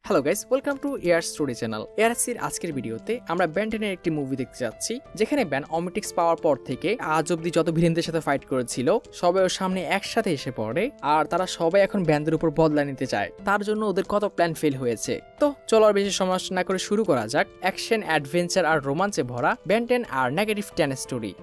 Hello guys, welcome to air story channel. এআরসির আজকের ভিডিওতে আমরা ব্যান 10 এর একটি মুভি দেখতে যাচ্ছি, যেখানে ব্যান অমিটিক্স পাওয়ার পর থেকে আজ অব্দি যত ভিলেনদের সাথে ফাইট করেছিল সবাই ওর সামনে একসাথে এসে পড়ে, আর তারা সবাই এখন ব্যানদের উপর বদলা নিতে চায়। তার জন্য ওদের কত প্ল্যান ফেল হয়েছে। তো চলো আর বেশি সময় নষ্ট না করে শুরু করা যাক অ্যাকশন, অ্যাডভেঞ্চার আর রোমাঞ্চে ভরা ব্যান 10 আর নেগেটিভ 10 স্টোরি।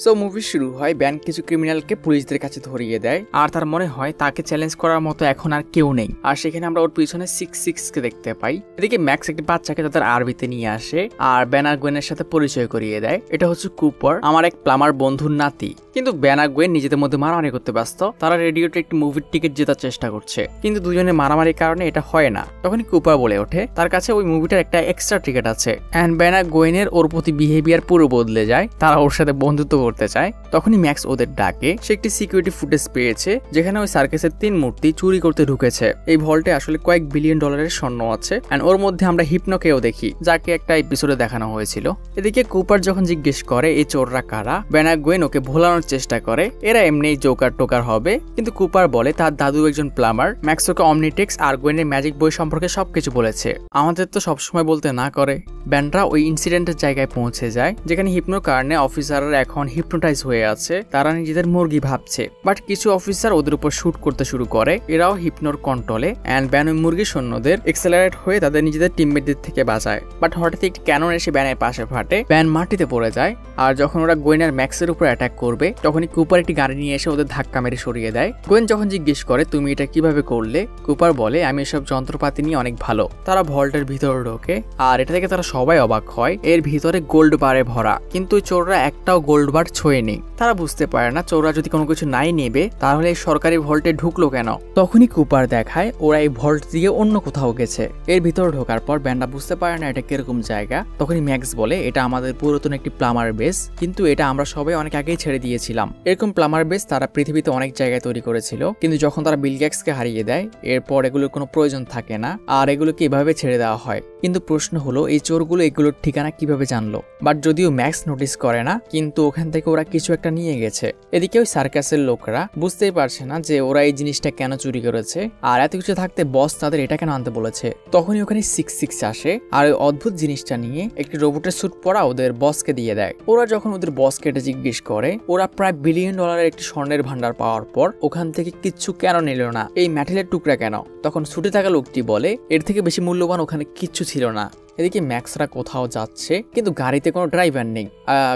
সো মুভি শুরু হয়, ব্যান কিছু ক্রিমিনালকে পুলিশদের কাছে ধরিয়ে দেয়, আর তার মনে হয় তাকে চ্যালেঞ্জ করার মতো এখন আর কেউ নেই। আর সেখানে আমরা ওর পিছনে 6 কে দেখতে পাই। এদিকে ম্যাক্স একটি বাচ্চাকে তাদের আরবিতে নিয়ে আসে আর ব্যান আর গোয়েনের সাথে পরিচয় করিয়ে দেয়। এটা হচ্ছে কুপার, আমার এক প্লামার বন্ধুর নাতি। কিন্তু ব্যান আর গোয়েন নিজেদের মধ্যে মারামারি করতে ব্যস্ত। তারা রেডিওতে একটি মুভির টিকিট জেতার চেষ্টা করছে, কিন্তু দুজনে মারামারির কারণে এটা হয় না। তখনই কুপার বলে ওঠে তার কাছে ওই মুভিটার একটা এক্সট্রা টিকিট আছে। অ্যান্ড ব্যান আর গোয়েনের ওর প্রতি বিহেভিয়ার পুরো বদলে যায়, তারা ওর সাথে বন্ধুত্ব করতে চায়। তখনই ম্যাক্স ওদের ডাকে। সে একটি সিকিউরিটি ফুটেজ পেয়েছে যেখানে ওই সার্কাসের 3 মূর্তি চুরি করতে ঢুকেছে। এই ভল্টে আসলে কয়েক বিলিয়ন ডলারের স্বর্ণ আছে, এন্ড ওর মধ্যে আমরা হিপনোকেও দেখি, যাকে একটা এপিসোডে দেখানো হয়েছিল। এদিকে কুপার যখন জিজ্ঞেস করে এই চোররা কারা, ব্যান আর গোয়েন ওকে ভোলানোর চেষ্টা করে এরা এমনি জোকার টোকার হবে। কিন্তু কুপার বলে তার দাদু একজন প্লামার। ম্যাক্স ওকে অমনিটেক্স আর গোয়েনের ম্যাজিক বই সম্পর্কে সবকিছু বলেছে। আমাদের তো সবসময় বলতে না করে। ব্যানরা ওই ইনসিডেন্টের জায়গায় পৌঁছে যায় যেখানে হিপনোর কারণে অফিসাররা এখন হিপনোটাইজ হয়ে আছে। তারা নিজেদের মুরগি ভাবছে, বাট কিছু অফিসার ওদের উপর শুট করতে শুরু করে। এরাও হিপনোর কন্ট্রোলে, এন্ড ব্যান ওই মুরগি সৈন্যদের এক্সেলারেট হয়ে তাদের নিজেদের টিমমেটদের থেকে বাঁচায়। বাট হঠাৎ একটি ক্যানন এসে ব্যানের পাশে ফাটে, ব্যান মাটিতে পড়ে যায়। আর যখন ওরা গোয়েন আর ম্যাক্সের উপর অ্যাটাক করবে তখনই কুপার একটি গাড়ি নিয়ে এসে ওদের ধাক্কা মেরে সরিয়ে দেয়। গোয়েন যখন জিজ্ঞেস করে তুমি এটা কিভাবে করলে, কুপার বলে আমি এসব যন্ত্রপাতি নিয়ে অনেক ভালো। তারা ভল্টের ভিতরে ঢোকে, আর এটা থেকে তারা সবাই অবাক হয়। এর ভিতরে গোল্ড বারে ভরা, কিন্তু চোররা একটাও গোল্ড বার ছোঁয়নি। তারা বুঝতে পারে না চোররা যদি কোনো কিছু নাই নেবে তাহলে এই সরকারি ভল্টে ঢুকলো কেন। তখনই কুপার দেখায় ওরা এই ভল্ট দিয়ে অন্য কোথাও গেছে। এর ভিতরে ঢোকার পর ব্যান্ডা বুঝতে পারে না এটা কিরকম জায়গা। তখনই ম্যাক্স বলে এটা আমাদের পুরাতন একটি প্লামার বেস, কিন্তু এটা আমরা সবাই অনেক আগেই ছেড়ে দিয়েছিলাম। এরকম প্লামার বেস তারা পৃথিবীতে অনেক জায়গায় তৈরি করেছিল, কিন্তু যখন তারা বিল গেটসকে হারিয়ে দেয় এরপর এগুলোর কোনো প্রয়োজন থাকে না, আর এগুলোকে এভাবে ছেড়ে দেওয়া হয়। কিন্তু প্রশ্ন হলো এই চোরগুলো এগুলোর ঠিকানা কিভাবে জানলো। বাট যদিও ম্যাক্স নোটিস করে না, কিন্তু ওখান থেকে ওরা কিছু একটা নিয়ে গেছে। এদিকে ওই সার্কাসের লোকরা বুঝতেই পারছে না যে ওরা এই জিনিসটা কেন চুরি করেছে, আর এত কিছু থাকতে বস তাদের এটা কেন আনতে বলেছে। তখনই ওখানে 6 আসে, আর ওই অদ্ভুত জিনিসটা নিয়ে একটি রোবটের স্যুট পরা ওদের বসকে দিয়ে দেয়। ওরা যখন ওদের বসকে এটা জিজ্ঞেস করে, ওরা প্রায় বিলিয়ন ডলারের একটি স্বর্ণের ভান্ডার পাওয়ার পর ওখান থেকে কিচ্ছু কেন নিল না, এই ম্যাটেলের টুকরা কেন। তখন ছুটে থাকা লোকটি বলে এর থেকে বেশি মূল্যবান ওখানে কিচ্ছু ছিল না। এদিকে ম্যাক্সরা কোথাও যাচ্ছে, কিন্তু গাড়িতে কোনো ড্রাইভার নেই।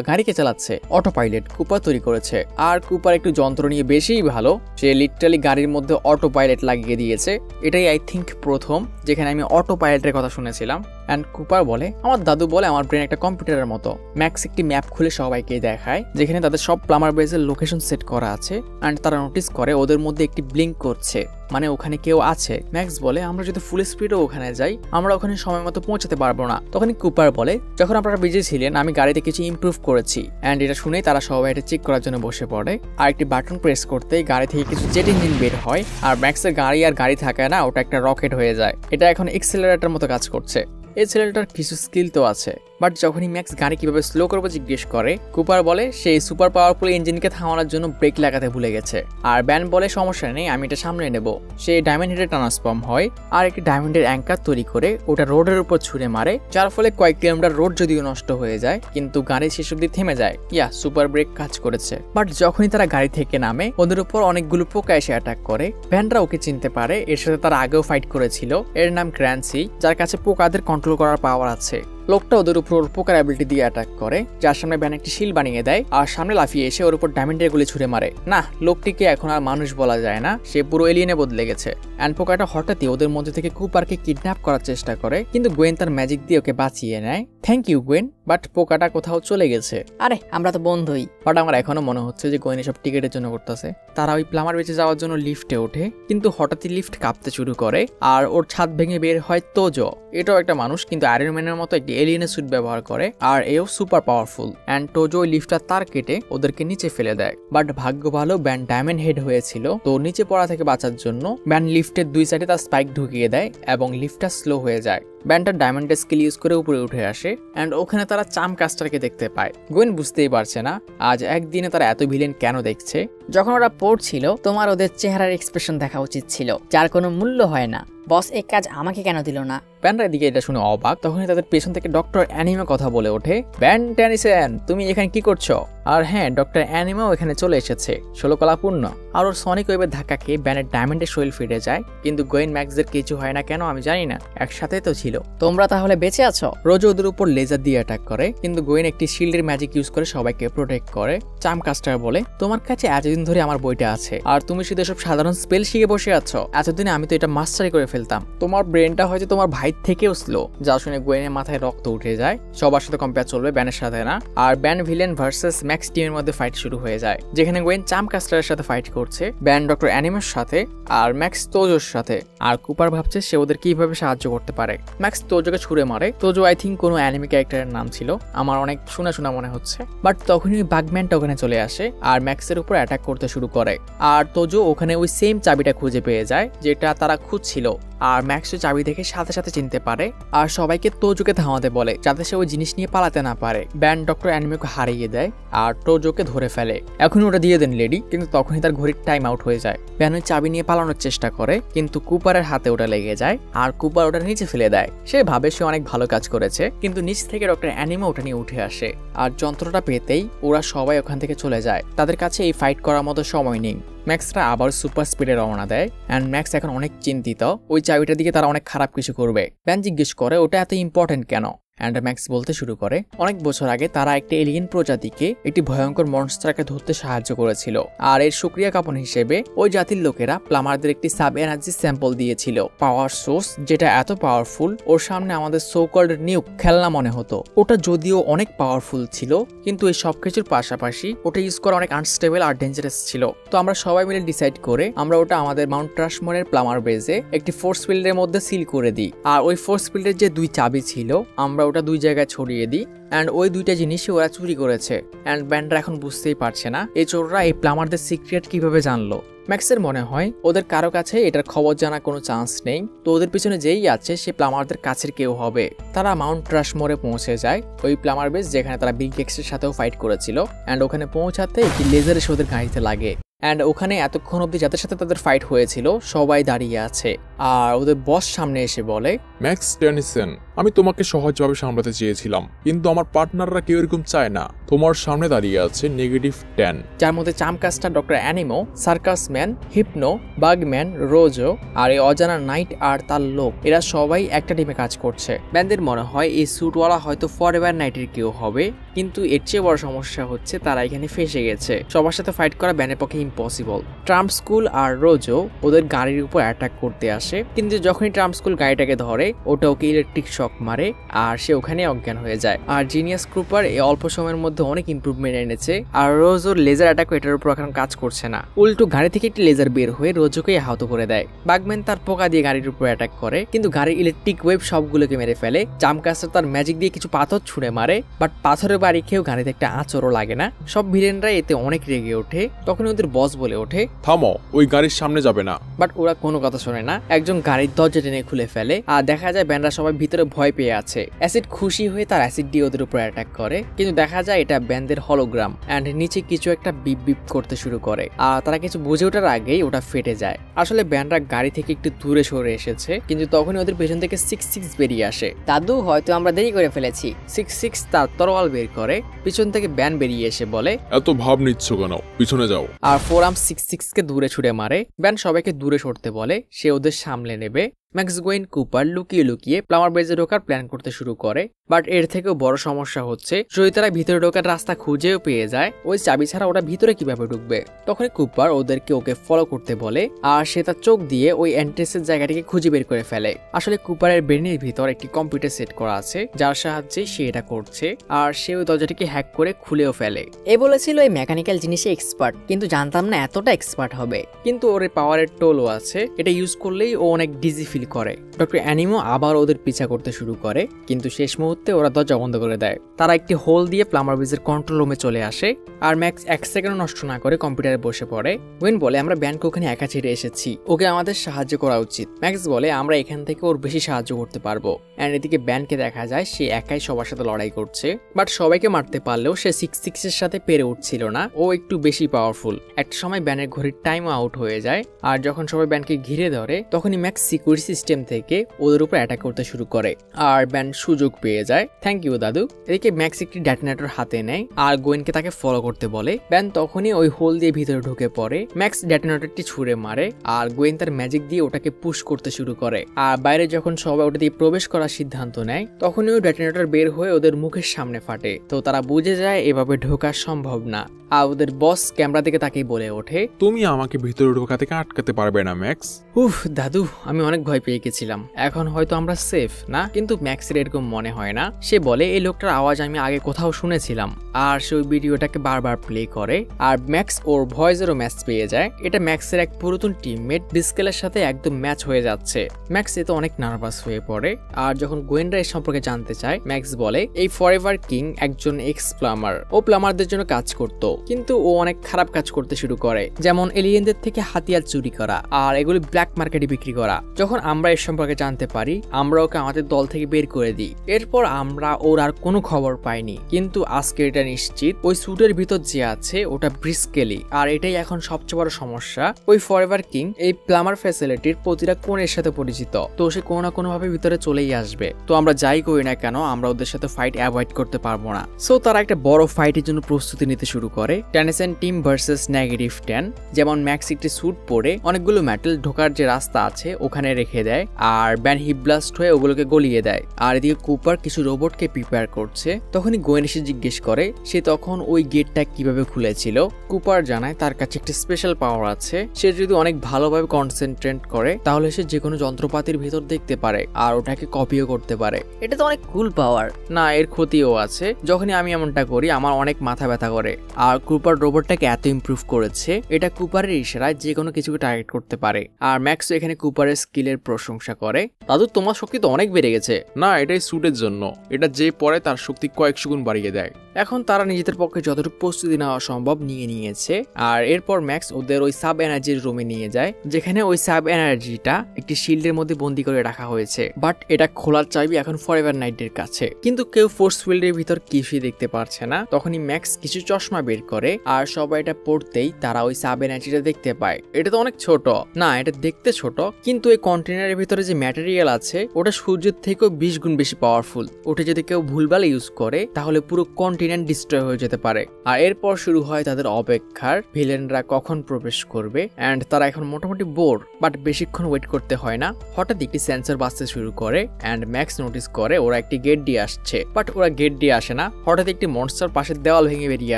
গাড়িকে চালাচ্ছে অটো পাইলট, কুপার তৈরি করেছে। আর কুপার একটু যন্ত্র নিয়ে বেশিই ভালো, সে লিটারালি গাড়ির মধ্যে অটো পাইলট লাগিয়ে দিয়েছে। এটাই আই থিঙ্ক প্রথম যেখানে আমি অটো পাইলটের কথা শুনেছিলাম। অ্যান্ড কুপার বলে আমার দাদু বলে আমার ব্রেন একটা কম্পিউটারের মতো। ম্যাক্স একটি ম্যাপ খুলে সবাইকে দেখায় যেখানে তাদের সব প্লামার বেসের লোকেশন সেট করা আছে। অ্যান্ড তারা নোটিস করে ওদের মধ্যে একটি ব্লিঙ্ক করছে, মানে ওখানে কেউ আছে। ম্যাক্স বলে আমরা যদি ফুল স্পিডে ওখানে যাই আমরা ওখানে সময় মতো পৌঁছাতে পারবো না। তখনই কুপার বলে যখন আপনারা বিজি ছিলেন আমি গাড়িতে কিছু ইমপ্রুভ করেছি। অ্যান্ড এটা শুনেই তারা সবাই এটা চেক করার জন্য বসে পড়ে। আর একটি বাটন প্রেস করতেই গাড়ি থেকে কিছু জেট ইঞ্জিন বের হয়, আর ম্যাক্সের গাড়ি আর গাড়ি থাকে না, ওটা একটা রকেট হয়ে যায়। এটা এখন এক্সেলারেটর মতো কাজ করছে। এই ছেলেটার কিছু স্কিল তো আছে, বাট যখনই ম্যাক্স গাড়ি কিভাবে স্লো করবো জিজ্ঞেস করে, কুপার বলে সেই সুপার পাওয়ারফুল ইঞ্জিনকে থামানোর জন্য ব্রেক লাগাতে ভুলে গেছে। আর ব্যান বলে সমস্যা নেই, আমি এটা সামনে নেব। সে ডায়মন্ড হেডে ট্রান্সফর্ম হয় আর একটি ডায়মন্ডের অ্যাঙ্কার তৈরি করে ওটা রোডের উপর ছুঁড়ে মারে, যার ফলে কয়েক কিলোমিটার রোড যদিও নষ্ট হয়ে যায়, কিন্তু গাড়ি শেষ অব্দি থেমে যায়। সুপার ব্রেক কাজ করেছে। বাট যখনই তারা গাড়ি থেকে নামে ওদের উপর অনেকগুলো পোকা এসে অ্যাটাক করে। ব্যানরা ওকে চিনতে পারে, এর সাথে তারা আগেও ফাইট করেছিল। এর নাম ক্র্যান্সি, যার কাছে পোকাদের কন্ট্রোল করার পাওয়ার আছে। লোকটা ওদের উপর পোকার অ্যাবিলিটি দিয়ে অ্যাটাক করে, যার সামনে ব্যান একটি শিল বানিয়ে দেয় আর সামনে লাফিয়ে এসে ওর উপর ডায়মন্ডের গুলি ছুড়ে মারে। না, লোকটিকে এখন আর মানুষ বলা যায় না, সে পুরো এলিয়েনে বদলে গেছে। অ্যান্ড পোকাটা হঠাৎই ওদের মধ্যে থেকে কুপারকে কিডন্যাপ করার চেষ্টা করে, কিন্তু গোয়েন তার ম্যাজিক দিয়ে ওকে বাঁচিয়ে নেয়। Thank you Gwen. বাট পোকাটা কোথাও চলে গেছে। আরে আমরা তো বন্ধুই। বাট আমার এখনো মনে হচ্ছে যে গোয়েন এসব টিকেটের জন্য করতেছে। তারা ওই প্লামার বেঁচে যাওয়ার জন্য লিফটে ওঠে, কিন্তু হঠাৎই লিফট কাঁপতে শুরু করে আর ওর ছাদ ভেঙে বের হয় তোজো। এটাও একটা মানুষ, কিন্তু আয়রন ম্যানের মতো একটি এলিয়েনের স্যুট ব্যবহার করে, আর এও সুপার পাওয়ারফুল। অ্যান্ড তোজো ওই লিফটটার তার কেটে ওদেরকে নিচে ফেলে দেয়। বাট ভাগ্য ভালো ব্যান ডায়মন্ড হেড হয়েছিল, তো নিচে পড়া থেকে বাঁচার জন্য ব্যান লিফটের 2 সাইডে তার স্পাইক ঢুকিয়ে দেয় এবং লিফটটা স্লো হয়ে যায়। ব্যানটা ডায়মন্ডের স্কিল ইউজ করে উপরে উঠে আসে, অ্যান্ড ওখানে তারা চাম কাস্টারকে দেখতে পায়। গোয়েন বুঝতেই পারছে না আজ একদিনে তারা এত ভিলেন কেন দেখছে। যখন ওরা পড়ছিল তোমার ওদের চেহারার এক্সপ্রেশন দেখা উচিত ছিল, যার কোনো মূল্য হয় না। বস এই কাজ আমাকে কেন দিল না? ব্যান্ডরা দিকে এটা শুনে অবাক। তখনই তাদের পেছন থেকে ডক্টর অ্যানিমা কথা বলে ওঠে, ব্যান টেনিসন তুমি এখানে কি করছো? আর হ্যাঁ, ডক্টর অ্যানিমাও এখানে চলে এসেছে, ষোলকলাপূর্ণ। আর ওর সনিক ওয়েবের ধাক্কা খেয়ে ব্যানের ডায়মন্ডের শরীর ফিরে যায়, কিন্তু গোয়েন ম্যাক্সদের কিছু হয় না কেন আমি জানি না, একসাথে তো ছিল। তোমরা তাহলে বেঁচে আছো? রোজো ওদের উপর লেজার দিয়ে অ্যাটাক করে, কিন্তু গোয়েন একটি শিল্ডের ম্যাজিক ইউজ করে সবাইকে প্রোটেক্ট করে। চামকাস্টার বলে, তোমার কাছে এতদিন ধরে আমার বইটা আছে আর তুমি শুধু সব সাধারণ স্পেল শিখে বসে আছো। এতদিনে আমি তো এটা মাস্টারি করে ফেলতাম। তোমার ব্রেনটা হয়তো তোমার ভাই থেকেও স্লো। যা শুনে গোয়েনের মাথায় রক্ত উঠে যায়। সবার সাথে কম্পেয়ার চলবে, ব্যানের সাথে না। আর ব্যান ভিলেন ভার্সেস ম্যাক্স টিমের মধ্যে ফাইট শুরু হয়ে যায়, যেখানে গোয়েন চামকাস্টারের সাথে ফাইট করছে, ব্যান ডক্টর অ্যানিমের সাথে, আর ম্যাক্স তোজোর সাথে। আর কুপার ভাবছে সে ওদের কিভাবে সাহায্য করতে পারে। ম্যাক্স তোজোকে ছুড়ে মারে। তোজো আই থিঙ্ক কোনো অ্যানিমে ক্যারেক্টারের নাম ছিল, আমার অনেক শোনা শোনা মনে হচ্ছে। বাট তখনই ওই বাগম্যানটা ওখানে চলে আসে আর ম্যাক্সের উপর অ্যাটাক করতে শুরু করে। আর তোজো ওখানে ওই সেম চাবিটা খুঁজে পেয়ে যায় যেটা তারা খুঁজছিল। আর ম্যাক্সও চাবি দেখে সাথে সাথে চিনতে পারে আর সবাইকে তোজোকে থামাতে বলে, যাতে সে ওই জিনিস নিয়ে পালাতে না পারে। ব্যান ডক্টর অ্যানিমেকে হারিয়ে দেয় আর তোজোকে ধরে ফেলে। এখন ওটা দিয়ে দেন লেডি, কিন্তু তখনই তার ঘড়ির টাইম আউট হয়ে যায়। ব্যান ওই চাবি নিয়ে পালানোর চেষ্টা করে, কিন্তু কুপারের হাতে ওটা লেগে যায় আর কুপার ওটা নিচে ফেলে দেয়। সে ভাবে সে অনেক ভালো কাজ করেছে, কিন্তু নিচ থেকে ডক্টর অ্যানিমে ওটা নিয়ে উঠে আসে আর যন্ত্রটা পেতেই ওরা সবাই ওখান থেকে চলে যায়। তাদের কাছে এই ফাইট করার মতো সময় নেই। ম্যাক্সরা আবার সুপার স্পিডে রওনা দেয় অ্যান্ড ম্যাক্স এখন অনেক চিন্তিত, ওই চাবিটার দিকে তারা অনেক খারাপ কিছু করবে। ব্যান জিজ্ঞেস করে ওটা এত ইম্পর্টেন্ট কেন? অ্যান্ড ম্যাক্স বলতে শুরু করে, অনেক বছর আগে তারা একটি এলিয়েন প্রজাতিকে একটি ভয়ঙ্কর মনস্টারকে ধরতে সাহায্য করেছিল, আর এর সুক্রিয়া জ্ঞাপন হিসেবে ওই জাতির লোকেরা প্লামারদের একটি সাব এনার্জি স্যাম্পল দিয়েছিল, পাওয়ার সোর্স যেটা এত পাওয়ারফুল ওর সামনে আমাদের সোকল্ড নিউক খেলনা মনে হতো। ওটা যদিও অনেক পাওয়ারফুল ছিল, কিন্তু এই সব কিছুর পাশাপাশি ওটা ইউজ করা অনেক আনস্টেবল আর ডেঞ্জারাস ছিল। তো আমরা সবাই মিলে ডিসাইড করে আমরা ওটা আমাদের মাউন্ট ট্রাশমোরের প্লামার বেজে একটি ফোর্স ফিল্ডের মধ্যে সিল করে দিই। আর ওই ফোর্স ফিল্ডের যে দুই চাবি ছিল আমরা ওটা দুই জায়গায় ছড়িয়ে দিই, অ্যান্ড ওই দুইটা জিনিসই ওরা চুরি করেছে। অ্যান্ড ব্যান্ডরা এখন বুঝতেই পারছে না এই চোররা এই প্লামারদের সিক্রেট কিভাবে জানলো। ম্যাক্সের মনে হয় ওদের কারো কাছে এটার খবর জানার কোনো চান্স নেই, তো ওদের পিছনে যেই আছে সে প্লামারদের কাছের কেউ হবে। তারা মাউন্ট ট্রাশমোরে পৌঁছে যায়, ওই প্লামার বেস যেখানে তারা বিগ এক্সের সাথেও ফাইট করেছিল। অ্যান্ড ওখানে পৌঁছাতে একটি লেজার এসে ওদের গাড়িতে লাগে। অ্যান্ড ওখানে এতক্ষণ অব্দি যাদের সাথে তাদের ফাইট হয়েছিল সবাই দাঁড়িয়ে আছে, আর ওদের বস সামনে এসে বলে, ম্যাক্স টেনিসন, আমি তোমাকে সহজভাবে সামলাতে চেয়েছিলাম, কিন্তু আমার পার্টনাররা কেউ এরকম চায় না। তোমার সামনে দাঁড়িয়ে আছে নেগেটিভ 10, যার মধ্যে চামকাস্টার, ডক্টর অ্যানিমো, সার্কাস ম্যান, হিপনো, বাগম্যান, রোজো আর এই অজানা নাইট আর তার লোক, এরা সবাই একটা টিমে কাজ করছে। ব্যান্ডের মনে হয় এই স্যুটওয়ালা হয়তো ফরএভার নাইটের কেউ হবে, কিন্তু এর চেয়ে বড় সমস্যা হচ্ছে তারা এখানে ফেসে গেছে। সবার সাথে ফাইট করা ব্যানের পক্ষে ইম্পসিবল। ট্রাম্প স্কুল আর রোজো ওদের গাড়ির উপর অ্যাটাক করতে আসে, কিন্তু যখনই ট্রাম্প স্কুল গাড়িটাকে ধরে ওটা ওকে ইলেকট্রিক শক মারে আর সে ওখানে অজ্ঞান হয়ে যায়। আর জিনিয়াস ক্রুপার এই অল্প সময়ের মধ্যে অনেক ইম্প্রুভমেন্ট এনেছে, আর রোজোর লেজার অ্যাটাক এটার উপর এখন কাজ করছে না, উল্টো গাড়ি থেকে একটি লেজার বের হয়ে রোজোকে আহত করে দেয়। বাগম্যান তার পোকা দিয়ে গাড়ির উপর অ্যাটাক করে, কিন্তু গাড়ির ইলেকট্রিক ওয়েভ সবগুলোকে মেরে ফেলে। চামকাস্টার তার ম্যাজিক দিয়ে কিছু পাথর ছুঁড়ে মারে, বাট পাথরের বাড়ি খেয়েও গাড়িতে একটা আঁচড়ও লাগে না। সব ভিলেনরা এতে অনেক রেগে ওঠে। তখন ওদের বস বলে ওঠে, থামো, ওই গাড়ির সামনে যাবে না। বাট ওরা কোনো কথা শোনে না। একজন গাড়ির দরজা টেনে খুলে ফেলে আর দেখা যায় ব্যান্ডরা সবাই ভিতরে ভয় পেয়ে আছে। অ্যাসিড খুশি হয়ে তার অ্যাসিড দিয়ে ওদের উপর অ্যাটাক করে, কিন্তু দেখা যায় এটা ব্যান্ডের হলোগ্রাম অ্যান্ড নিচে কিছু একটা বিপ বিপ করতে শুরু করে, আর তারা কিছু বুঝে ওঠার আগেই ওটা ফেটে যায়। আসলে ব্যান্ডরা গাড়ি থেকে একটু দূরে সরে এসেছে, কিন্তু তখনই ওদের পেছন থেকে 6-6 বেরিয়ে আসে। দাদু হয়তো আমরা দেরি করে ফেলেছি। 6-6 তার তরোয়াল বের করে, পিছন থেকে ব্যান বেরিয়ে এসে বলে, এত ভাব নিচ্ছ কেন, পিছনে যাও। আর ফোরাম 6-6 কে দূরে ছুড়ে মারে। ব্যান সবাইকে দূরে সরতে বলে, সে ওদের সামলে নেবে। ম্যাক্স, গোয়েন, কুপার লুকিয়ে লুকিয়ে প্লামার বেজে ঢোকার প্ল্যান করতে শুরু করে, বাট এর থেকেও বড় সমস্যা হচ্ছে যদি তারা ভিতরে ঢোকার রাস্তা খুঁজেও পেয়ে যায়, ওই চাবি ছাড়া ওরা ভিতরে কিভাবে ঢুকবে। তখন কুপার ওদেরকে ওকে ফলো করতে বলে, আর সে তার চোখ দিয়ে ওই এন্ট্রেন্সের জায়গাটিকে খুঁজে বের করে ফেলে। আসলে কুপারের ব্রেনের ভিতর একটি কম্পিউটার সেট করা আছে, যার সাহায্যে সে এটা করছে, আর সে ওই দরজাটিকে হ্যাক করে খুলেও ফেলে। এ বলেছিল এই মেকানিক্যাল জিনিসে এক্সপার্ট, কিন্তু জানতাম না এতটা এক্সপার্ট হবে। কিন্তু ওর পাওয়ারের টোলও আছে, এটা ইউজ করলেই ও অনেক ডিজি ফিল ফিল করে। ডক্টর অ্যানিমো আবার ওদের পিছা করতে শুরু করে, কিন্তু শেষ মুহূর্তে ওরা দরজা বন্ধ করে দেয়। তারা একটি হোল দিয়ে প্লামার ব্রিজের কন্ট্রোল রুমে চলে আসে, আর ম্যাক্স 1 সেকেন্ড নষ্ট না করে কম্পিউটারে বসে পড়ে। ওয়েন বলে আমরা ব্যানকে ওখানে একা ছেড়ে এসেছি, ওকে আমাদের সাহায্য করা উচিত। ম্যাক্স বলে আমরা এখান থেকে ওর বেশি সাহায্য করতে পারবো। অ্যান্ড এদিকে ব্যানকে দেখা যায় সে একাই সবার সাথে লড়াই করছে, বাট সবাইকে মারতে পারলেও সে 666 এর সাথে পেরে উঠছিল না, ও একটু বেশি পাওয়ারফুল। একটা সময় ব্যানের ঘড়ির টাইম আউট হয়ে যায়, আর যখন সবাই ব্যানকে ঘিরে ধরে তখনই ম্যাক্স সিকিউরিটি সিস্টেম থেকে ওদের উপর অ্যাটাক করতে শুরু করে, আর ব্যান সুযোগ পেয়ে যায়। থ্যাংক ইউ দাদু। এদিকে ম্যাক্স একটি ডেটোনেটর হাতে নেয় আর গোয়েনকে তাকে ফলো করতে বলে। ব্যান তখনই ওই হোল দিয়ে ভিতরে ঢুকে পড়ে। ম্যাক্স ডেটোনেটরটি ছুঁড়ে মারে, আর গোয়েন তার ম্যাজিক দিয়ে ওটাকে পুশ করতে শুরু করে। আর বাইরে যখন সবাই ওটা দিয়ে প্রবেশ করার সিদ্ধান্ত নেয়, তখনই ওই ডেটোনেটর বের হয়ে ওদের মুখের সামনে ফাটে। তো তারা বুঝে যায় এভাবে ঢোকা সম্ভব না। আর ওদের বস ক্যামেরা দিকে তাকেই বলে ওঠে, তুমি আমাকে ভিতরে ঢোকা থেকে আটকাতে পারবে না ম্যাক্স। উফ দাদু, আমি অনেক ভয় পেয়ে গেছিলাম, এখন হয়তো আমরা সেফ না। কিন্তু ম্যাক্সের এরকম মনে হয় না। সে বলে এই লোকটার আওয়াজ আমি আগে কোথাও শুনেছিলাম, আর সে ওই ভিডিওটাকে বারবার প্লে করে। আর ম্যাক্স ওর ভয়েসেরও ম্যাচ পেয়ে যায়। এটা ম্যাক্সের এক পুরাতন টিমমেট ডিসকেলের সাথে একদম ম্যাচ হয়ে যাচ্ছে। ম্যাক্স এতে অনেক নার্ভাস হয়ে পড়ে। আর যখন গোয়েনরা এই সম্পর্কে জানতে চায়, ম্যাক্স বলে এই ফরএভার কিং একজন এক্স প্লামার, ও প্লামারদের জন্য কাজ করতো, কিন্তু ও অনেক খারাপ কাজ করতে শুরু করে, যেমন এলিয়েনদের থেকে হাতিয়ার চুরি করা আর এগুলি ব্ল্যাক মার্কেটে বিক্রি করা। যখন আমরা এর সম্পর্কে জানতে পারি, আমরা ওকে আমাদের দল থেকে বের করে দিই। এরপর আমরা ওর আর কোনো খবর পাইনি, কিন্তু আজকে এটা নিশ্চিত ওই স্যুটের ভিতর যে আছে ওটা ব্রিস্কেলি। আর এটাই এখন সবচেয়ে বড় সমস্যা, ওই ফরএভার কিং এই প্লামার ফ্যাসিলিটির প্রতিটা কোণের সাথে পরিচিত, তো সে কোনো না কোনো ভাবে ভিতরে চলেই আসবে। তো আমরা যাই করি না কেন, আমরা ওদের সাথে ফাইট অ্যাভয়েড করতে পারবো না। সো তারা একটা বড় ফাইটের জন্য প্রস্তুতি নিতে শুরু করে। টেনেসেন টিম ভার্সেস -10। যেমন ম্যাক্স একটি স্যুট পরে অনেকগুলো মেটাল ঢোকার যে রাস্তা আছে ওখানে রেখে দেয়, আর ব্যান হিপব্লাস্ট হয়ে ওগুলোকে গলিয়ে দেয়। আর এদিকে কুপার কিছু রোবটকে প্রিপেয়ার করছে। তখনই গোয়েন এসে জিজ্ঞেস করে সে তখন ওই গেটটা কিভাবে খুলেছিল। কুপার জানায় তার কাছে একটা স্পেশাল পাওয়ার আছে, সে যদি অনেক ভালোভাবে কনসেন্ট্রেট করে তাহলে সে যে কোনো যন্ত্রপাতির ভিতর দেখতে পারে আর ওটাকে কপিও করতে পারে। এটা তো অনেক কুল পাওয়ার। না, এর ক্ষতিও আছে। যখনই আমি এমনটা করি আমার অনেক মাথা ব্যথা করে। আর কুপার রোবটটাকে এত ইমপ্রুভ করেছে, এটা কুপারের ইশারায় যে কোনো কিছুকে টার্গেট করতে পারে। আর ম্যাক্স এখানে কুপারের স্কিলের প্রশংসা করে। দাদু, তোমার শক্তি তো অনেক বেড়ে গেছে। না, এটাই স্যুটের জন্য, এটা যে পরে তার শক্তি কয়েকশো গুণ বাড়িয়ে দেয়। এখন তারা নিজেদের পক্ষে যতটুকু প্রস্তুতি নেওয়া সম্ভব নিয়ে নিয়েছে। আর এরপর ম্যাক্স ওদের ওই সাব এনার্জির রুমে নিয়ে যায়, যেখানে ওই সাব এনার্জিটা একটি শিল্ডের মধ্যে বন্দি করে রাখা হয়েছে। বাট এটা খোলার চাইবি এখন ফরএভার নাইটের কাছে, কিন্তু কেউ ফোর্স ফিল্ডের ভিতর কিছুই দেখতে পারছে না। তখনই ম্যাক্স কিছু চশমা বের করে, আর সবাই এটা পড়তেই তারা ওই সাব এনার্জিটা দেখতে পায়। এটা তো অনেক ছোট। না, এটা দেখতে ছোট, কিন্তু এই কন্টেনারের ভিতরে যে ম্যাটেরিয়াল আছে ওটা সূর্যের থেকেও 20 গুণ বেশি পাওয়ারফুল। ওটা যদি কেউ ভুলভাল ইউজ করে তাহলে পুরো কন্টিনেন্ট ডিস্ট্রয় হয়ে যেতে পারে। আর এরপর শুরু হয় তাদের অপেক্ষার, ভিলেনরা কখন প্রবেশ করবে। এন্ড তারা এখন মোটামুটি বোর, বাট বেশিক্ষণ ওয়েট করতে হয় না। হঠাৎ একটি সেন্সর বাজতে শুরু করে, এন্ড ম্যাক্স নোটিস করে ওরা একটি গেট দিয়ে আসছে। বাট ওরা গেট দিয়ে আসে না, হঠাৎ একটি মনস্টার পাশের দেওয়াল ভেঙে বেরিয়ে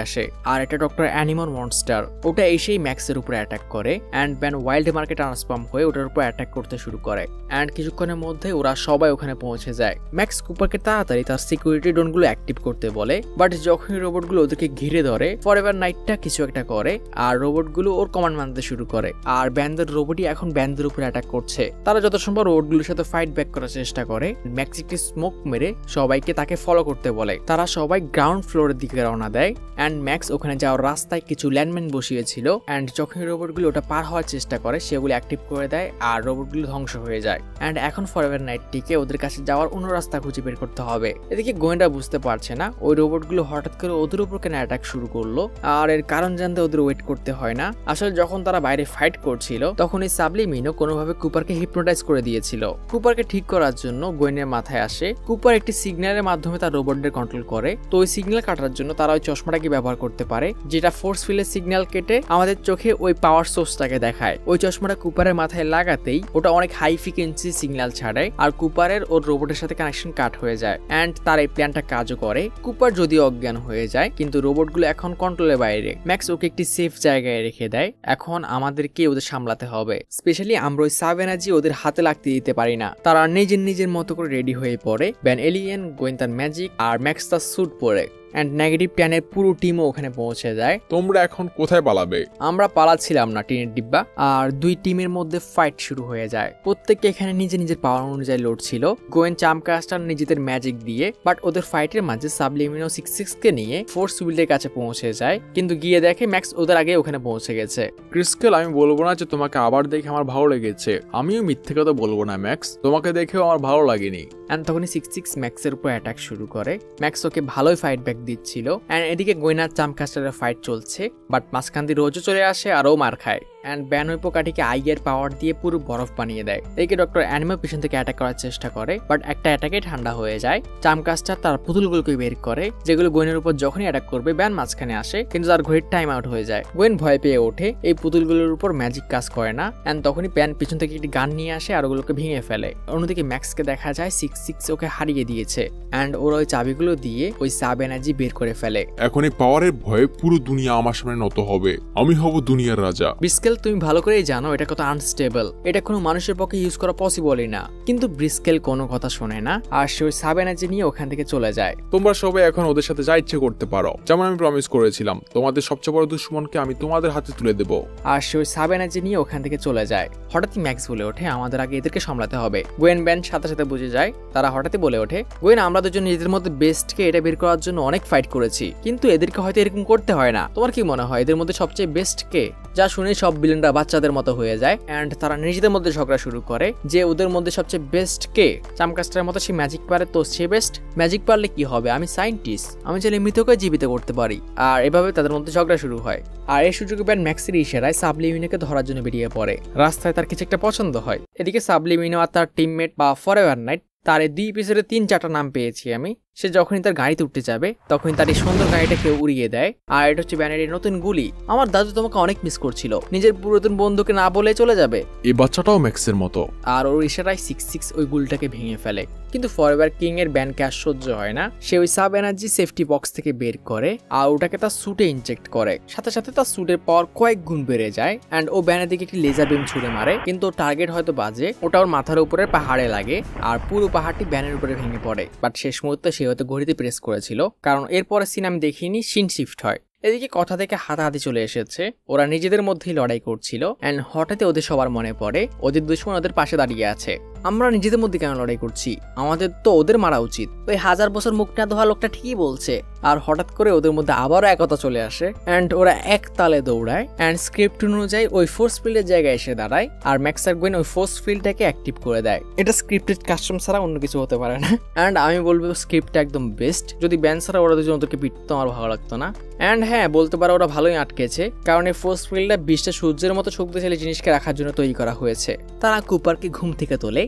আসে। আর এটা ডক্টর অ্যানিমল মনস্টার। ওটা এসেই ম্যাক্সের উপরে অ্যাটাক করে, এন্ড ব্যান ওয়াইল্ড মার্কেট ট্রান্সফর্ম হয়ে ওটার উপর অ্যাটাক করতে শুরু করে। এন্ড কিছুক্ষণের মধ্যে ওরা সবাই ওখানে পৌঁছে যায়। ম্যাক্স কুপারকে তাড়াতাড়ি তার সিকিউরিটি ড্রোনগুলো অ্যাক্টিভ করতে বলে, বাট যখনই রোবটগুলো ওদেরকে ঘিরে ধরে, ফরএভার নাইটটা কিছু একটা করে আর রোবটগুলো ওর কমান্ড মানতে শুরু করে। আর ব্যানদের রোবটই এখন ব্যানদের উপরে অ্যাটাক করছে। তারা যত সম্ভব রোবটগুলোর সাথে ফাইট ব্যাক করার চেষ্টা করে। ম্যাক্স একটি স্মোক মেরে সবাইকে তাকে ফলো করতে বলে। তারা সবাই গ্রাউন্ড ফ্লোরের দিকে রওনা দেয়। এন্ড ম্যাক্স ওখানে যাওয়ার রাস্তায় কিছু ল্যান্ডমাইন বসিয়েছিল, এন্ড যখনই রোবটগুলো ওটা পার হওয়ার চেষ্টা করে সেগুলো অ্যাক্টিভ করে দেয় আর রোবটগুলো ধ্বংস হয়ে যায়। এন্ড এখন ফরএভার নাইটটিকে ওদের কাছে যাওয়ার অন্য রাস্তা খুঁজে বের করতে হবে। এদিকে গোয়েন্ডা বুঝতে পারছে না ওই রোবটগুলো হঠাৎ করে ওদের উপর কেন অ্যাটাক শুরু করলো, আর এর কারণ জানতে ওদের ওয়েট করতে হয় না। আসলে যখন তারা বাইরে ফাইট করছিল তখন এই সাবলিমিনও কোনোভাবে কুপারকে হিপনোটাইজ করে দিয়েছিল। কুপারকে ঠিক করার জন্য গোয়েন্ডের মাথায় আসে কুপার একটি সিগন্যালের মাধ্যমে তার রোবটদের কন্ট্রোল করে। তো ওই সিগন্যাল কাটার জন্য তারা ওই চশমাটাকে ব্যবহার করতে পারে, যেটা ফোর্স ফিল্ডের সিগন্যাল কেটে আমাদের চোখে ওই পাওয়ার সোর্সটাকে দেখায়। ওই চশমাটা কুপারের মাথায় লাগাতেই ওটা অনেক হাই ফ্রিকোয়েন্সি সিগন্যাল ছাড়ায়, আর কুপারের ওর রোবটের সাথে কানেকশন কাট হয়ে যায়। এন্ড তার এই প্ল্যানটা কাজও করে। কুপার যদিও অজ্ঞান হয়ে যায়, কিন্তু রোবটগুলো এখন কন্ট্রোলের বাইরে। ম্যাক্স ওকে একটি সেফ জায়গায় রেখে দেয়। এখন আমাদেরকে ওদের সামলাতে হবে, স্পেশালি আমরা ওই সাব এনার্জি ওদের হাতে লাগতে দিতে পারি না। তারা নিজের মতো করে রেডি হয়ে পড়ে। ব্যান এলিয়েন, গোয়েন তার ম্যাজিক, আর ম্যাক্স তার স্যুট পরে। অ্যান্ড নেগেটিভ টেনের পুরো টিমও ওখানে পৌঁছে যায়। তোমরা এখন কোথায় পালাবে? আমরা পালাচ্ছিলাম না টিনের ডিব্বা, আর দুই টিমের মধ্যে ফাইট শুরু হয়ে যায়। প্রত্যেককে এখানে নিজের পাওয়ার অনুযায়ী লড়ছিল। গোয়েন চামকাস্টার নিজেদের ম্যাজিক দিয়ে, বাট ওদের ফাইটের মাঝে সাবলিমিনো 66 কে নিয়ে ফোর্স ফিল্ডের কাছে পৌঁছে যায়, কিন্তু গিয়ে দেখে ম্যাক্স ওদের আগে ওখানে পৌঁছে গেছে। ক্রিস্কেল, আমি বলবো না যে তোমাকে আবার দেখে আমার ভালো লেগেছে, আমিও মিথ্যে কথা বলবো না ম্যাক্স, তোমাকে দেখেও আমার ভালো লাগেনি। অ্যান্ড তখনই 66 ম্যাক্সের উপর অ্যাটাক শুরু করে। ম্যাক্স ওকে ভালোই ফাইট ব্যাক দিচ্ছিল, অ্যান্ড এদিকে গোয়েনার চামকাস্টারের ফাইট চলছে, বাট মাঝখান দিয়ে রোজও চলে আসে আর ও মার খায়। অ্যান্ড ব্যান ওই পোকাটিকে আইগের পাওয়ার দিয়ে পুরো বরফ বানিয়ে দেয়। এদিকে ডক্টর অ্যানিমো পিছন থেকে অ্যাটাক করার চেষ্টা করে, বাট একটা অ্যাটাকে ঠান্ডা হয়ে যায়। চামকাস্টার তার পুতুলগুলোকে বের করে, যেগুলো গোয়েনের উপর যখনই অ্যাটাক করবে ব্যান মাঝখানে আসে, কিন্তু তার ঘড়ির টাইম আউট হয়ে যায়। গোয়েন ভয় পেয়ে ওঠে, এই পুতুলগুলোর উপর ম্যাজিক কাজ করে না। অ্যান্ড তখনই ব্যান পিছন থেকে একটি গান নিয়ে আসে আর ওগুলোকে ভেঙে ফেলে। অন্যদিকে ম্যাক্সকে দেখা যায় 66 ওকে হারিয়ে দিয়েছে, অ্যান্ড ওরা ওই চাবিগুলো দিয়ে ওই সাব এনার্জি বের করে ফেলে। এখন এই পাওয়ারের ভয়ে পুরো দুনিয়া আমার সামনে নত হবে, আমি হব দুনিয়ার রাজা। ব্রিস্কেল, তুমি ভালো করেই জানো এটা কত আনস্টেবল, এটা কোনো মানুষের পক্ষে ইউজ করা পসিবলই না। কিন্তু ব্রিস্কেল কোনো কথা শোনে না, আর সে ওই সাব এনার্জি নিয়ে ওখান থেকে চলে যায়। তোমরা সবাই এখন ওদের সাথে যা ইচ্ছে করতে পারো, যেমন আমি প্রমিস করেছিলাম, তোমাদের সবচেয়ে বড় দুশ্মনকে আমি তোমাদের হাতে তুলে দেব। আর সে ওই সাব এনার্জি নিয়ে ওখান থেকে চলে যায়। হঠাৎই ম্যাক্স বলে ওঠে, আমাদের আগে এদেরকে সামলাতে হবে। গোয়েন ব্যান সাথে সাথে বুঝে যায়। তারা হঠাৎই বলে ওঠে, গোয়েন, আমরা দুজন নিজেদের মধ্যে বেস্টকে এটা বের করার জন্য অনেক ফাইট করেছি, কিন্তু এদেরকে হয়তো এরকম করতে হয় না। তোমার কি মনে হয় এদের মধ্যে সবচেয়ে বেস্ট কে? যা শুনে সব ভিলেনরা বাচ্চাদের মতো হয়ে যায়, এন্ড তারা নিজেদের মধ্যে ঝগড়া শুরু করে যে ওদের মধ্যে সবচেয়ে বেস্ট কে। চামকাস্টারের মতো সে ম্যাজিক পারে, তো সে বেস্ট। ম্যাজিক পারলে কি হবে, আমি সায়েন্টিস্ট, আমি চাইলে মৃতকে জীবিত করতে পারি। আর এভাবে তাদের মধ্যে ঝগড়া শুরু হয়। আর এই সুযোগে ব্যান ম্যাক্সের ইশারায় সাবলিমিনোকে ধরার জন্য বেরিয়ে পড়ে। রাস্তায় তার কিছু একটা পছন্দ হয়। এদিকে সাবলিমিনো আর তার টিমমেট বা ফরএভার নাইট, তার এই 2 এপিসোডে 3-4টা নাম পেয়েছি আমি। সে যখনই তার গাড়িতে উঠতে যাবে তখনই তার এই সুন্দর গাড়িটা কেউ উড়িয়ে দেয়। আর এটা হচ্ছে ব্যানের নতুন গুলি। আমার দাদু তোমাকে অনেক মিস করছিল, নিজের পুরাতন বন্ধুকে না বলে চলে যাবে। এই বাচ্চাটাও ম্যাক্সের মতো। আর ওর ইশারায় 66 ওই গুলটাকে ভেঙে ফেলে। কিন্তু ফরএভার কিং এর ব্যানকে আর সহ্য হয় না। সে ওই সাব এনার্জি সেফটি বক্স থেকে বের করে আর ওটাকে তার স্যুটে ইনজেক্ট করে। সাথে সাথে তার স্যুটের পাওয়ার কয়েক গুণ বেড়ে যায়। অ্যান্ড ও ব্যানের দিকে একটি লেজার বিম ছুড়ে মারে, কিন্তু ওর টার্গেট হয়তো বাজে, ওটা ওর মাথার উপরে পাহাড়ে লাগে আর পুরো পাহাড়টি ব্যানের উপরে ভেঙে পড়ে। বাট শেষ মুহূর্তে সে হয়তো ঘড়িতে প্রেস করেছিল, কারণ এরপরে সিন আমি দেখিনি, সিন শিফট হয়। এদিকে কথা থেকে হাতাহাতি চলে এসেছে, ওরা নিজেদের মধ্যেই লড়াই করছিল। অ্যান্ড হঠাৎ ওদের সবার মনে পড়ে ওদের দুশমন ওদের পাশে দাঁড়িয়ে আছে। আমরা নিজেদের মধ্যে কেন লড়াই করছি, আমাদের তো ওদের মারা উচিত। ওই 1000 বছর মুখ না ধোয়া লোকটা ঠিকই বলছে। আর হঠাৎ করে ওদের মধ্যে আবারও একতা চলে আসে, অ্যান্ড ওরা এক তালে দৌড়ায়। অ্যান্ড স্ক্রিপ্ট অনুযায়ী ওই ফোর্স ফিল্ডের জায়গায় এসে দাঁড়ায়, আর ম্যাক্স আর গোয়েন ওই ফোর্স ফিল্ডটাকে অ্যাক্টিভ করে দেয়। এটা স্ক্রিপ্টেড কাস্টম ছাড়া অন্য কিছু হতে পারে না। অ্যান্ড আমি বলবো স্ক্রিপ্টটা একদম বেস্ট। যদি ব্যান ছাড়া ওরা দুজন ওদেরকে পিটতো আমার ভালো লাগতো না। অ্যান্ড হ্যাঁ, বলতে পারো ওরা ভালোই আটকেছে, কারণ এই ফোর্স ফিল্ডটা 20টা সূর্যের মতো শক্তিশালী জিনিসকে রাখার জন্য তৈরি করা হয়েছে। তারা কুপারকে ঘুম থেকে তোলে।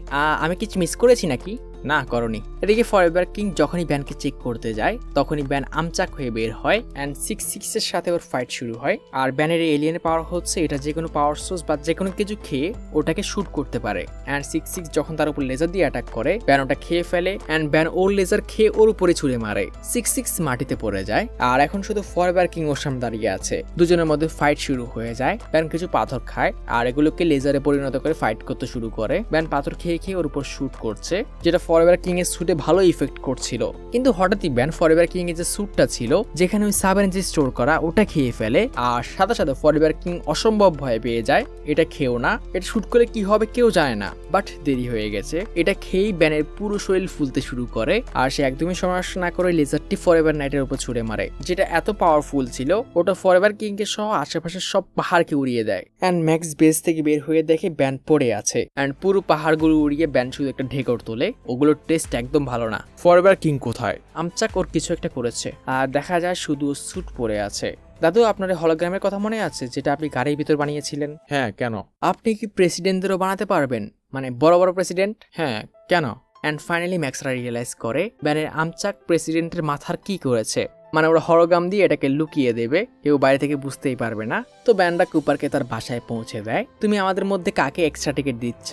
আমি কিছু মিস করেছি নাকি? না, করনি। এদিকে ফরএভার কিং যখনই ব্যানকে চেক করতে যায় তখনই ব্যান আমচাক হয়ে বের হয়, অ্যান্ড 66 এর সাথে ওর ফাইট শুরু হয়। আর ব্যানের এলিয়েনের পাওয়ার হচ্ছে এটা যে কোনো পাওয়ার সোর্স বা যে কোনো কিছু খেয়ে ওটাকে শুট করতে পারে। অ্যান্ড 66 যখন তার উপর লেজার দিয়ে অ্যাটাক করে, ব্যান ওটা খেয়ে ফেলে, অ্যান্ড ব্যান ওর লেজার খেয়ে ওর উপরে ছুঁড়ে মারে। 66 মাটিতে পড়ে যায়, আর এখন শুধু ফরএভার কিং ওর সামনে দাঁড়িয়ে আছে। দুজনের মধ্যে ফাইট শুরু হয়ে যায়। ব্যান কিছু পাথর খায় আর এগুলোকে লেজারে পরিণত করে ফাইট করতে শুরু করে। ব্যান পাথর খেয়ে খেয়ে ওর উপর শুট করছে, যেটা ফরএভার কিং এর স্যুটে ভালো ইফেক্ট করছিল। কিন্তু হঠাৎই ব্যান ফরএভার কিং এর যে স্যুটটা ছিল যেখানে ওই সাব এনার্জি স্টোর করা, ওটা খেয়ে ফেলে। আর সাথে সাথে ফরএভার কিং অসম্ভব ভয় পেয়ে যায়, এটা খেও না, এটা শুট করে কি হবে কেউ জানে না। বাট দেরি হয়ে গেছে, এটা খেয়েই ব্যানের পুরো শরীর ফুলতে শুরু করে। আর সে একদমই সমস্যা না করে লেজারটি ফরএভার নাইটের উপর ছুড়ে মারে, যেটা এত পাওয়ারফুল ছিল ওটা ফরএভার কিং কে সহ আশেপাশের সব পাহাড়কে উড়িয়ে দেয়। অ্যান্ড ম্যাক্স বেস থেকে বের হয়ে দেখে ব্যান পড়ে আছে, অ্যান্ড পুরো পাহাড়গুলো উড়িয়ে ব্যান শুধু একটা ঢেকর তোলে। ওগুলোর টেস্ট একদম ভালো না। ফরএভার কিং কোথায়? আমচাক ওর কিছু একটা করেছে, আর দেখা যায় শুধু স্যুট পরে আছে। দাদু, আপনার হলোগ্রামের কথা মনে আছে যেটা আপনি গাড়ির ভিতর বানিয়েছিলেন? হ্যাঁ, কেন? আপনি কি প্রেসিডেন্টদেরও বানাতে পারবেন, মানে বড় বড় প্রেসিডেন্ট? হ্যাঁ, কেন? অ্যান্ড ফাইনালি ম্যাক্সরা রিয়েলাইজ করে ব্যানের আমচাক প্রেসিডেন্টের মাথার কি করেছে। মানে ওরা হলোগ্রাম দিয়ে এটাকে লুকিয়ে দেবে, কেউ বাইরে থেকে বুঝতেই পারবে না। তো ব্যানরা কুপারকে তার বাসায় পৌঁছে দেয়। তুমি আমাদের মধ্যে কাকে এক্সট্রা টিকিট দিচ্ছ?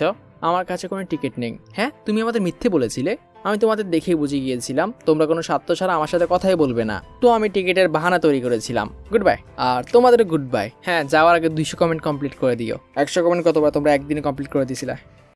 আমার কাছে কোনো টিকিট নেই। হ্যাঁ, তুমি আমাদের মিথ্যে বলেছিলে, আমি তোমাদের দেখেই বুঝে গিয়েছিলাম তোমরা কোনো স্বার্থ ছাড়া আমার সাথে কথাই বলবে না, তো আমি টিকিটের বাহানা তৈরি করেছিলাম। Good bye. আর তোমাদের গুড বাই। হ্যাঁ, যাওয়ার আগে 200 কমেন্ট কমপ্লিট করে দিও। 100 কমেন্ট কতবার তোমরা একদিনে কমপ্লিট করে দিয়েছিলে?